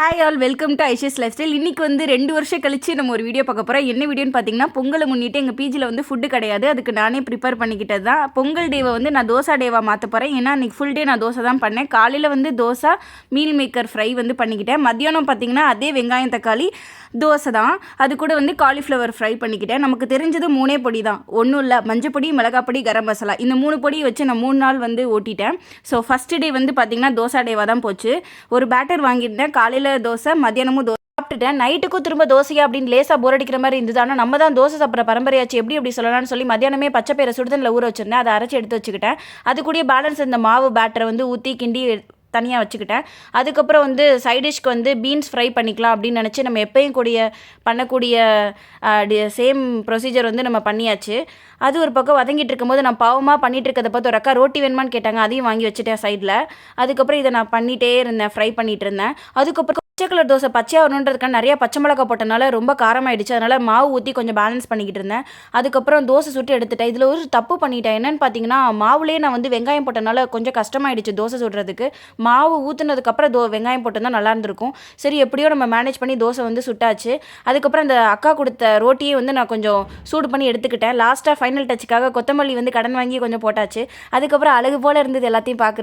Hi all, welcome to ஐஷஸ் life style. இன்றைக்கி வந்து 2 வருஷம் கழிச்சு நம்ம ஒரு வீடியோ பார்க்க போகிறோம். என்ன வீடியோன்னு பார்த்தீங்கன்னா, பொங்கலை முன்னிட்டு எங்கள் பிஜியில் வந்து ஃபுட்டு கிடையாது. அதுக்கு நானே ப்ரிப்பேர் பண்ணிக்கிட்டது தான். பொங்கல் டேவை வந்து நான் தோசை டேவாக மாற்ற போகிறேன். ஏன்னா அன்றைக்கி ஃபுல் டே நான் தோசை தான் பண்ணேன். காலையில் வந்து தோசை மீல் மேக்கர் ஃப்ரை வந்து பண்ணிக்கிட்டேன். மத்தியானம் பார்த்திங்கன்னா அதே வெங்காயம் தக்காளி தோசை தான். அது கூட வந்து காலிஃப்ளவர் ஃப்ரை பண்ணிக்கிட்டேன். நமக்கு தெரிஞ்சது 3 பொடி தான். ஒன்றும் இல்லை, மஞ்சப்பொடி, மிளகாப்பொடி, கரம் மசாலா. இந்த 3 பொடியை வச்சு நான் 3 நாள் வந்து ஓட்டிட்டேன். ஸோ ஃபஸ்ட்டு டே வந்து பார்த்திங்கன்னா தோசை டேவாக தான் போச்சு. ஒரு பேட்டர் வாங்கியிருந்தேன். காலையில் தோசை, மத்தியானமும் தோசை சாப்பிட்டுட்டேன். நைட்டுக்கும் திரும்ப தோசையா அப்படின்னு லேசாக போர் அடிக்கிற மாதிரி இருந்தது. ஆனால் நம்ம தான் தோசை சாப்பிட்ற பரம்பரையாச்சு, எப்படி சொல்லலாம்னு சொல்லி மத்தியானமே பச்சை பயிரை சுடுதண்ணில் ஊற வச்சிருந்தேன். அதை அரைச்சி எடுத்து வச்சுக்கிட்டேன். அது கூட பேலன்ஸ் இந்த மாவு பேட்டரை வந்து ஊற்றி கிண்டி தனியாக வச்சுக்கிட்டேன். அதுக்கப்புறம் வந்து சைடிஷ்க்கு வந்து பீன்ஸ் ஃப்ரை பண்ணிக்கலாம் அப்படின்னு நினச்சி நம்ம எப்பயும் பண்ணக்கூடிய சேம் ப்ரொசீஜர் வந்து நம்ம பண்ணியாச்சு. அது ஒரு பக்கம் வதங்கிட்டு இருக்கும்போது நான் பாவமாக பண்ணிகிட்டு இருக்கிறத பார்த்து ஒரு அக்கா ரோட்டி வேணுமான்னு கேட்டாங்க. அதையும் வாங்கி வச்சுட்டேன் சைடில். அதுக்கப்புறம் இதை நான் பண்ணிகிட்டே இருந்தேன், ஃப்ரை பண்ணிகிட்டு இருந்தேன். அதுக்கப்புறம் பச்சை கலர் தோசை பச்சையாக வரணுன்றதுக்கான நிறையா பச்சை மிளகா போட்டனால ரொம்ப காரமாயிடுச்சு. அதனால் மாவு ஊற்றி கொஞ்சம் பேலன்ஸ் பண்ணிக்கிட்டு இருந்தேன். அதுக்கப்புறம் தோசை சுட்டு எடுத்துட்டேன். இதில் ஒரு தப்பு பண்ணிட்டேன். என்னென்னு பார்த்தீங்கன்னா, மாவுலேயே நான் வந்து வெங்காயம் போட்டனால கொஞ்சம் கஷ்டமாயிடுச்சு தோசை சுடுறதுக்கு. மாவு ஊற்றுனதுக்கப்புறம் வெங்காயம் போட்டு தான் நல்லா இருந்திருக்கும். சரி, எப்படியோ நம்ம மேனேஜ் பண்ணி தோசை வந்து சுட்டாச்சு. அதுக்கப்புறம் அந்த அக்கா கொடுத்த ரோட்டியை வந்து நான் கொஞ்சம் சூடு பண்ணி எடுத்துக்கிட்டேன். லாஸ்ட்டாக ஃபைனல் டச்சுக்காக கொத்தமல்லி வந்து கடன் வாங்கி கொஞ்சம் போட்டாச்சு. அதுக்கப்புறம் அழகு போல் இருந்தது எல்லாத்தையும் பார்க்குறது.